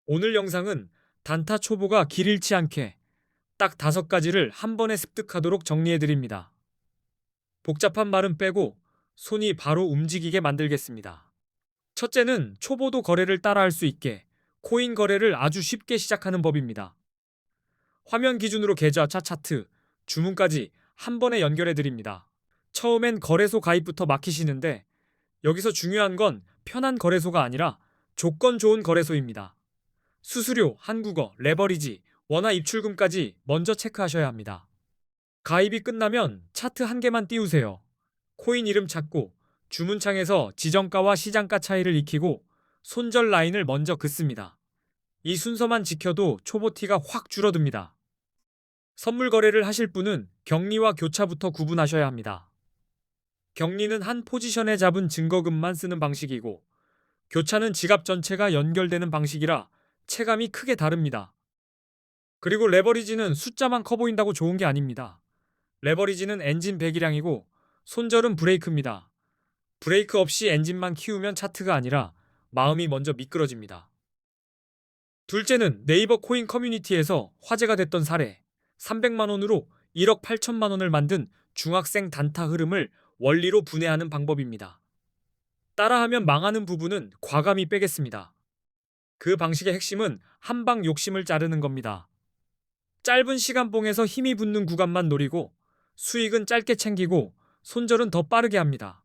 오늘 영상은 단타 초보가 길 잃지 않게 딱 5가지를 한 번에 습득하도록 정리해 드립니다. 복잡한 말은 빼고 손이 바로 움직이게 만들겠습니다. 첫째는 초보도 거래를 따라할 수 있게 코인 거래를 아주 쉽게 시작하는 법입니다. 화면 기준으로 계좌차 차트, 주문까지 한 번에 연결해 드립니다. 처음엔 거래소 가입부터 막히시는데 여기서 중요한 건 편한 거래소가 아니라 조건 좋은 거래소입니다. 수수료, 한국어, 레버리지, 원화 입출금까지 먼저 체크하셔야 합니다. 가입이 끝나면 차트 한 개만 띄우세요. 코인 이름 찾고 주문창에서 지정가와 시장가 차이를 익히고 손절 라인을 먼저 긋습니다. 이 순서만 지켜도 초보티가 확 줄어듭니다. 선물 거래를 하실 분은 격리와 교차부터 구분하셔야 합니다. 격리는 한 포지션에 잡은 증거금만 쓰는 방식이고 교차는 지갑 전체가 연결되는 방식이라 체감이 크게 다릅니다. 그리고 레버리지는 숫자만 커 보인다고 좋은 게 아닙니다. 레버리지는 엔진 배기량이고 손절은 브레이크입니다. 브레이크 없이 엔진만 키우면 차트가 아니라 마음이 먼저 미끄러집니다. 둘째는 네이버 코인 커뮤니티에서 화제가 됐던 사례, 300만 원으로 1억 8천만 원을 만든 중학생 단타 흐름을 원리로 분해하는 방법입니다. 따라하면 망하는 부분은 과감히 빼겠습니다. 그 방식의 핵심은 한방 욕심을 자르는 겁니다. 짧은 시간봉에서 힘이 붙는 구간만 노리고 수익은 짧게 챙기고 손절은 더 빠르게 합니다.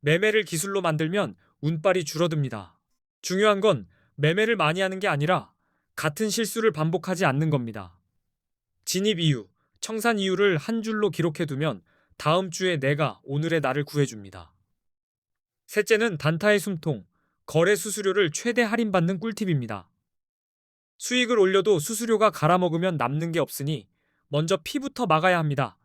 매매를 기술로 만들면 운빨이 줄어듭니다. 중요한 건 매매를 많이 하는 게 아니라 같은 실수를 반복하지 않는 겁니다. 진입 이유, 청산 이유를 한 줄로 기록해두면 다음 주에 내가 오늘의 나를 구해줍니다. 셋째는 단타의 숨통, 거래 수수료를 최대 할인받는 꿀팁입니다. 수익을 올려도 수수료가 갈아먹으면 남는 게 없으니 먼저 피부터 막아야 합니다.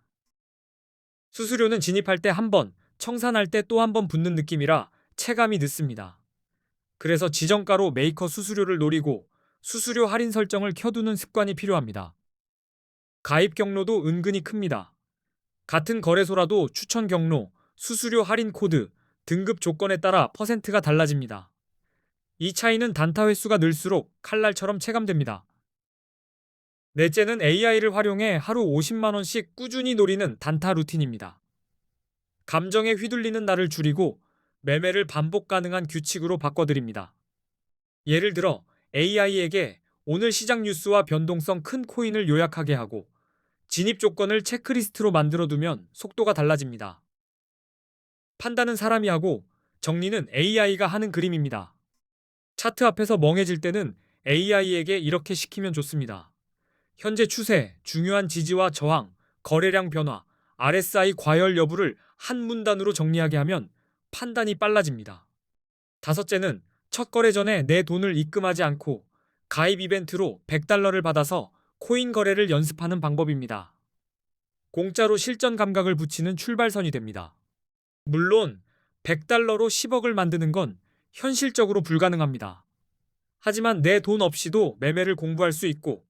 수수료는 진입할 때 한 번, 청산할 때 또 한 번 붙는 느낌이라 체감이 늦습니다. 그래서 지정가로 메이커 수수료를 노리고 수수료 할인 설정을 켜두는 습관이 필요합니다. 가입 경로도 은근히 큽니다. 같은 거래소라도 추천 경로, 수수료 할인 코드, 등급 조건에 따라 퍼센트가 달라집니다. 이 차이는 단타 횟수가 늘수록 칼날처럼 체감됩니다. 넷째는 AI를 활용해 하루 50만 원씩 꾸준히 노리는 단타 루틴입니다. 감정에 휘둘리는 날을 줄이고 매매를 반복 가능한 규칙으로 바꿔드립니다. 예를 들어 AI에게 오늘 시장 뉴스와 변동성 큰 코인을 요약하게 하고 진입 조건을 체크리스트로 만들어두면 속도가 달라집니다. 판단은 사람이 하고 정리는 AI가 하는 그림입니다. 차트 앞에서 멍해질 때는 AI에게 이렇게 시키면 좋습니다. 현재 추세, 중요한 지지와 저항, 거래량 변화, RSI 과열 여부를 한 문단으로 정리하게 하면 판단이 빨라집니다. 다섯째는 첫 거래 전에 내 돈을 입금하지 않고 가입 이벤트로 $100를 받아서 코인 거래를 연습하는 방법입니다. 공짜로 실전 감각을 붙이는 출발선이 됩니다. 물론 $100로 10억을 만드는 건 현실적으로 불가능합니다. 하지만 내 돈 없이도 매매를 공부할 수 있고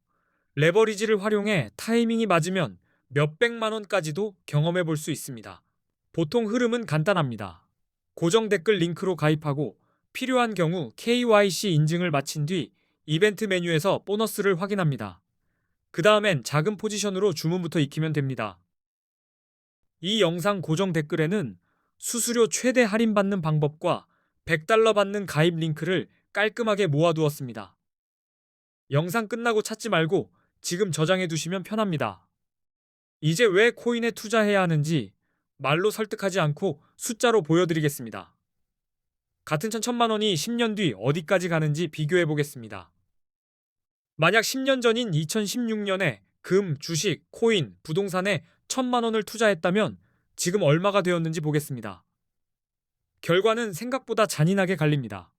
레버리지를 활용해 타이밍이 맞으면 몇백만 원까지도 경험해 볼 수 있습니다. 보통 흐름은 간단합니다. 고정 댓글 링크로 가입하고 필요한 경우 KYC 인증을 마친 뒤 이벤트 메뉴에서 보너스를 확인합니다. 그 다음엔 작은 포지션으로 주문부터 익히면 됩니다. 이 영상 고정 댓글에는 수수료 최대 할인받는 방법과 $100 받는 가입 링크를 깔끔하게 모아두었습니다. 영상 끝나고 찾지 말고 지금 저장해 두시면 편합니다. 이제 왜 코인에 투자해야 하는지 말로 설득하지 않고 숫자로 보여드리겠습니다. 같은 1,000만 원이 10년 뒤 어디까지 가는지 비교해 보겠습니다. 만약 10년 전인 2016년에 금, 주식, 코인, 부동산에 1,000만 원을 투자했다면 지금 얼마가 되었는지 보겠습니다. 결과는 생각보다 잔인하게 갈립니다.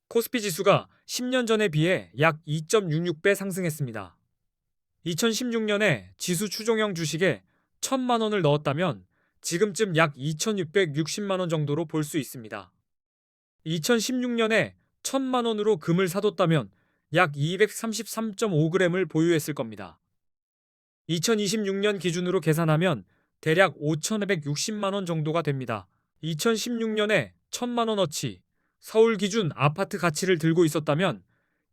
코스피 지수가 10년 전에 비해 약 2.66배 상승했습니다. 2016년에 지수 추종형 주식에 1,000만 원을 넣었다면 지금쯤 약 2,660만 원 정도로 볼 수 있습니다. 2016년에 1,000만 원으로 금을 사뒀다면 약 233.5g을 보유했을 겁니다. 2026년 기준으로 계산하면 대략 5,260만 원 정도가 됩니다. 2016년에 1,000만 원어치 서울 기준 아파트 가치를 들고 있었다면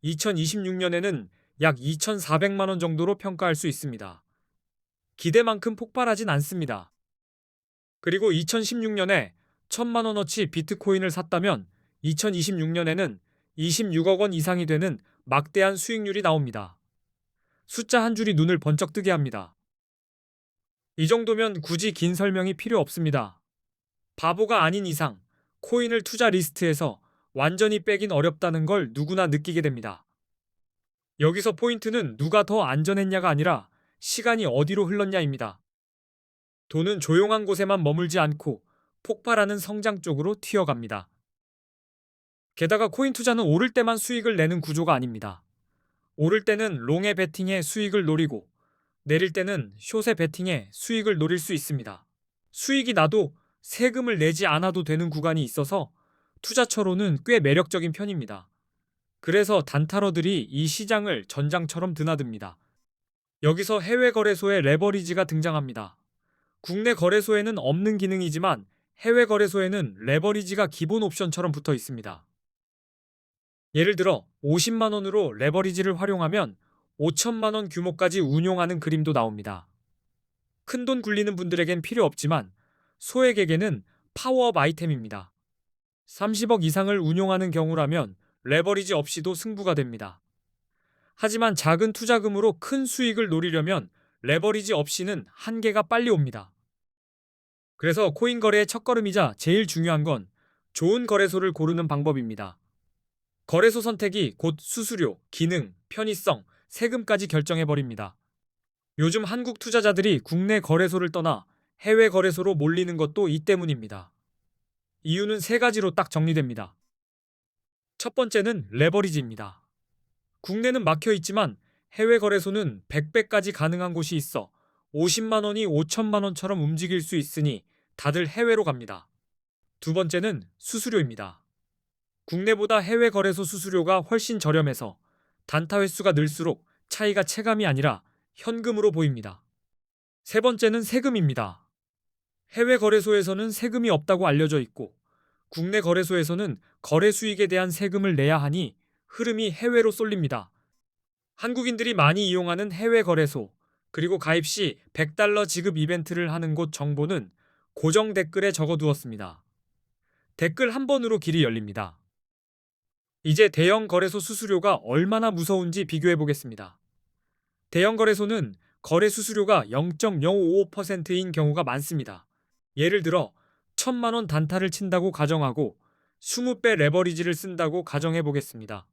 2026년에는 약 2,400만 원 정도로 평가할 수 있습니다. 기대만큼 폭발하진 않습니다. 그리고 2016년에 1,000만 원어치 비트코인을 샀다면 2026년에는 26억 원 이상이 되는 막대한 수익률이 나옵니다. 숫자 한 줄이 눈을 번쩍 뜨게 합니다. 이 정도면 굳이 긴 설명이 필요 없습니다. 바보가 아닌 이상 코인을 투자 리스트에서 완전히 빼긴 어렵다는 걸 누구나 느끼게 됩니다. 여기서 포인트는 누가 더 안전했냐가 아니라 시간이 어디로 흘렀냐입니다. 돈은 조용한 곳에만 머물지 않고 폭발하는 성장 쪽으로 튀어갑니다. 게다가 코인 투자는 오를 때만 수익을 내는 구조가 아닙니다. 오를 때는 롱의 베팅에 수익을 노리고 내릴 때는 숏의 베팅에 수익을 노릴 수 있습니다. 수익이 나도 세금을 내지 않아도 되는 구간이 있어서 투자처로는 꽤 매력적인 편입니다. 그래서 단타러들이 이 시장을 전장처럼 드나듭니다. 여기서 해외 거래소의 레버리지가 등장합니다. 국내 거래소에는 없는 기능이지만 해외 거래소에는 레버리지가 기본 옵션처럼 붙어 있습니다. 예를 들어 50만 원으로 레버리지를 활용하면 5천만 원 규모까지 운용하는 그림도 나옵니다. 큰돈 굴리는 분들에겐 필요 없지만 소액에게는 파워업 아이템입니다. 30억 이상을 운용하는 경우라면 레버리지 없이도 승부가 됩니다. 하지만 작은 투자금으로 큰 수익을 노리려면 레버리지 없이는 한계가 빨리 옵니다. 그래서 코인 거래의 첫걸음이자 제일 중요한 건 좋은 거래소를 고르는 방법입니다. 거래소 선택이 곧 수수료, 기능, 편의성, 세금까지 결정해버립니다. 요즘 한국 투자자들이 국내 거래소를 떠나 해외 거래소로 몰리는 것도 이 때문입니다. 이유는 세 가지로 딱 정리됩니다. 첫 번째는 레버리지입니다. 국내는 막혀 있지만 해외 거래소는 100배까지 가능한 곳이 있어 50만 원이 5천만 원처럼 움직일 수 있으니 다들 해외로 갑니다. 두 번째는 수수료입니다. 국내보다 해외 거래소 수수료가 훨씬 저렴해서 단타 횟수가 늘수록 차이가 체감이 아니라 현금으로 보입니다. 세 번째는 세금입니다. 해외 거래소에서는 세금이 없다고 알려져 있고 국내 거래소에서는 거래 수익에 대한 세금을 내야 하니 흐름이 해외로 쏠립니다. 한국인들이 많이 이용하는 해외 거래소 그리고 가입 시 $100 지급 이벤트를 하는 곳 정보는 고정 댓글에 적어두었습니다. 댓글 한 번으로 길이 열립니다. 이제 대형 거래소 수수료가 얼마나 무서운지 비교해 보겠습니다. 대형 거래소는 거래 수수료가 0.055%인 경우가 많습니다. 예를 들어 1,000만 원 단타를 친다고 가정하고 20배 레버리지를 쓴다고 가정해 보겠습니다.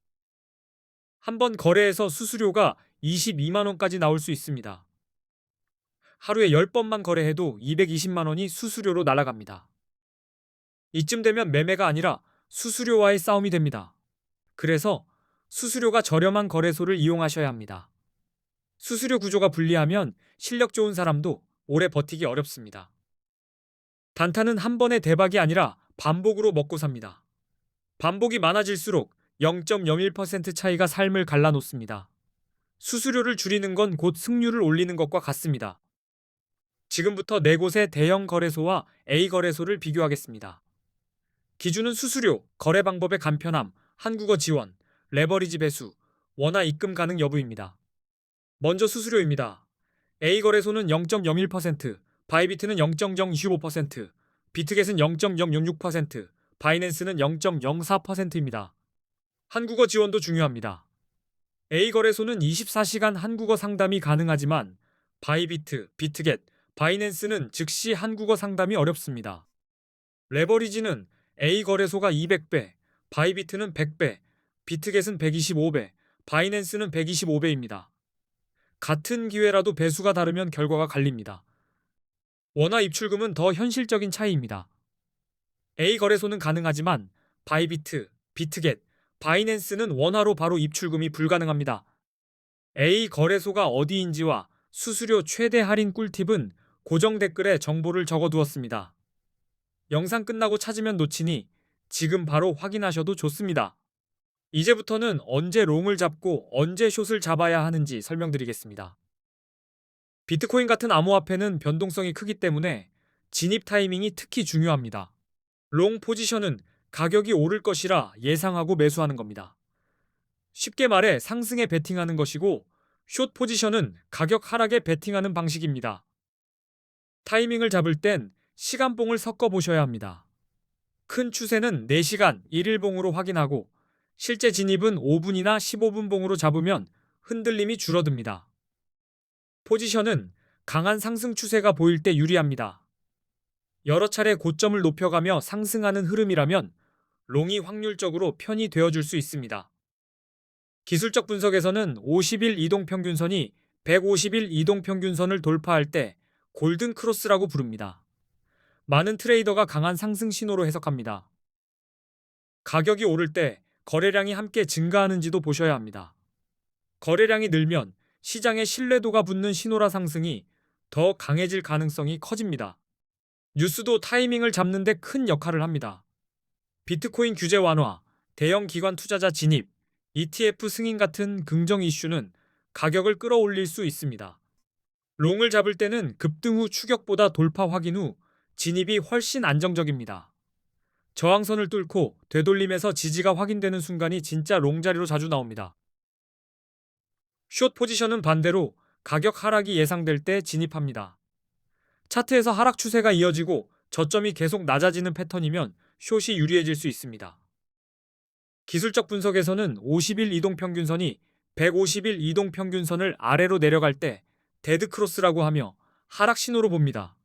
한 번 거래에서 수수료가 22만 원까지 나올 수 있습니다. 하루에 10번만 거래해도 220만 원이 수수료로 날아갑니다. 이쯤 되면 매매가 아니라 수수료와의 싸움이 됩니다. 그래서 수수료가 저렴한 거래소를 이용하셔야 합니다. 수수료 구조가 불리하면 실력 좋은 사람도 오래 버티기 어렵습니다. 단타는 한 번의 대박이 아니라 반복으로 먹고 삽니다. 반복이 많아질수록 0.01% 차이가 삶을 갈라놓습니다. 수수료를 줄이는 건 곧 승률을 올리는 것과 같습니다. 지금부터 네 곳의 대형 거래소와 A 거래소를 비교하겠습니다. 기준은 수수료, 거래 방법의 간편함, 한국어 지원, 레버리지 배수, 원화 입금 가능 여부입니다. 먼저 수수료입니다. A 거래소는 0.01%, 바이비트는 0.025%, 비트겟은 0.006%, 바이낸스는 0.04%입니다. 한국어 지원도 중요합니다. A 거래소는 24시간 한국어 상담이 가능하지만 바이비트, 비트겟, 바이낸스는 즉시 한국어 상담이 어렵습니다. 레버리지는 A 거래소가 200배, 바이비트는 100배, 비트겟은 125배, 바이낸스는 125배입니다. 같은 기회라도 배수가 다르면 결과가 갈립니다. 원화 입출금은 더 현실적인 차이입니다. A 거래소는 가능하지만 바이비트, 비트겟, 바이낸스는 원화로 바로 입출금이 불가능합니다. A 거래소가 어디인지와 수수료 최대 할인 꿀팁은 고정 댓글에 정보를 적어두었습니다. 영상 끝나고 찾으면 놓치니 지금 바로 확인하셔도 좋습니다. 이제부터는 언제 롱을 잡고 언제 숏을 잡아야 하는지 설명드리겠습니다. 비트코인 같은 암호화폐는 변동성이 크기 때문에 진입 타이밍이 특히 중요합니다. 롱 포지션은 가격이 오를 것이라 예상하고 매수하는 겁니다. 쉽게 말해 상승에 베팅하는 것이고, 숏 포지션은 가격 하락에 베팅하는 방식입니다. 타이밍을 잡을 땐 시간봉을 섞어 보셔야 합니다. 큰 추세는 4시간 1일봉으로 확인하고, 실제 진입은 5분이나 15분 봉으로 잡으면 흔들림이 줄어듭니다. 포지션은 강한 상승 추세가 보일 때 유리합니다. 여러 차례 고점을 높여가며 상승하는 흐름이라면 롱이 확률적으로 편이 되어줄 수 있습니다. 기술적 분석에서는 50일 이동평균선이 150일 이동평균선을 돌파할 때 골든 크로스라고 부릅니다. 많은 트레이더가 강한 상승 신호로 해석합니다. 가격이 오를 때 거래량이 함께 증가하는지도 보셔야 합니다. 거래량이 늘면 시장의 신뢰도가 붙는 신호라 상승이 더 강해질 가능성이 커집니다. 뉴스도 타이밍을 잡는 데 큰 역할을 합니다. 비트코인 규제 완화, 대형 기관 투자자 진입, ETF 승인 같은 긍정 이슈는 가격을 끌어올릴 수 있습니다. 롱을 잡을 때는 급등 후 추격보다 돌파 확인 후 진입이 훨씬 안정적입니다. 저항선을 뚫고 되돌림에서 지지가 확인되는 순간이 진짜 롱 자리로 자주 나옵니다. 숏 포지션은 반대로 가격 하락이 예상될 때 진입합니다. 차트에서 하락 추세가 이어지고 저점이 계속 낮아지는 패턴이면 숏이 유리해질 수 있습니다. 기술적 분석에서는 50일 이동평균선이 150일 이동평균선을 아래로 내려갈 때 데드크로스라고 하며 하락 신호로 봅니다.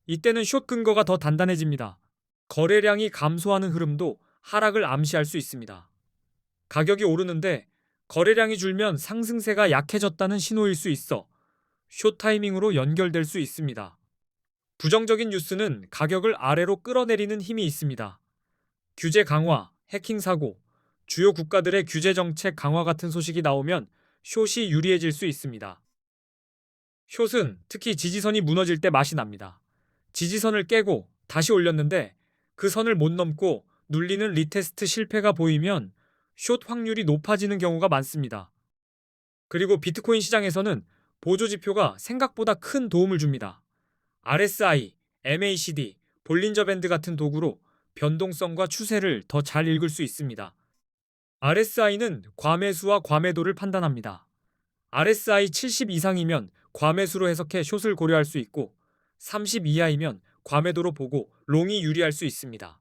이때는 숏 근거가 더 단단해집니다. 거래량이 감소하는 흐름도 하락을 암시할 수 있습니다. 가격이 오르는데 거래량이 줄면 상승세가 약해졌다는 신호일 수 있어 숏 타이밍으로 연결될 수 있습니다. 부정적인 뉴스는 가격을 아래로 끌어내리는 힘이 있습니다. 규제 강화, 해킹 사고, 주요 국가들의 규제 정책 강화 같은 소식이 나오면 숏이 유리해질 수 있습니다. 숏은 특히 지지선이 무너질 때 맛이 납니다. 지지선을 깨고 다시 올렸는데 그 선을 못 넘고 눌리는 리테스트 실패가 보이면 숏 확률이 높아지는 경우가 많습니다. 그리고 비트코인 시장에서는 보조지표가 생각보다 큰 도움을 줍니다. RSI, MACD, 볼린저 밴드 같은 도구로 변동성과 추세를 더 잘 읽을 수 있습니다. RSI는 과매수와 과매도를 판단합니다. RSI 70 이상이면 과매수로 해석해 숏을 고려할 수 있고 30 이하이면 과매도로 보고 롱이 유리할 수 있습니다.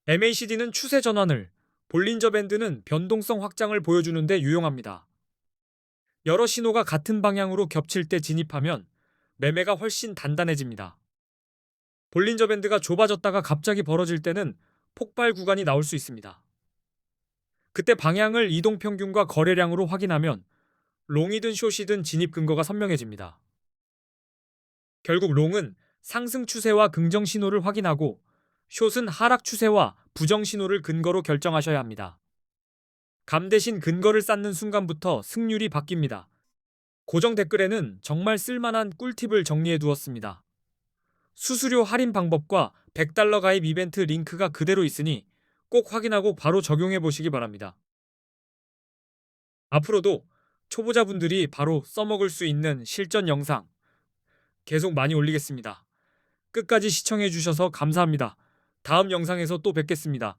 MACD는 추세 전환을, 볼린저 밴드는 변동성 확장을 보여주는데 유용합니다. 여러 신호가 같은 방향으로 겹칠 때 진입하면 매매가 훨씬 단단해집니다. 볼린저 밴드가 좁아졌다가 갑자기 벌어질 때는 폭발 구간이 나올 수 있습니다. 그때 방향을 이동평균과 거래량으로 확인하면 롱이든 숏이든 진입 근거가 선명해집니다. 결국 롱은 상승 추세와 긍정 신호를 확인하고 숏은 하락 추세와 부정 신호를 근거로 결정하셔야 합니다. 감 대신 근거를 쌓는 순간부터 승률이 바뀝니다. 고정 댓글에는 정말 쓸만한 꿀팁을 정리해 두었습니다. 수수료 할인 방법과 $100 가입 이벤트 링크가 그대로 있으니 꼭 확인하고 바로 적용해 보시기 바랍니다. 앞으로도 초보자분들이 바로 써먹을 수 있는 실전 영상 계속 많이 올리겠습니다. 끝까지 시청해 주셔서 감사합니다. 다음 영상에서 또 뵙겠습니다.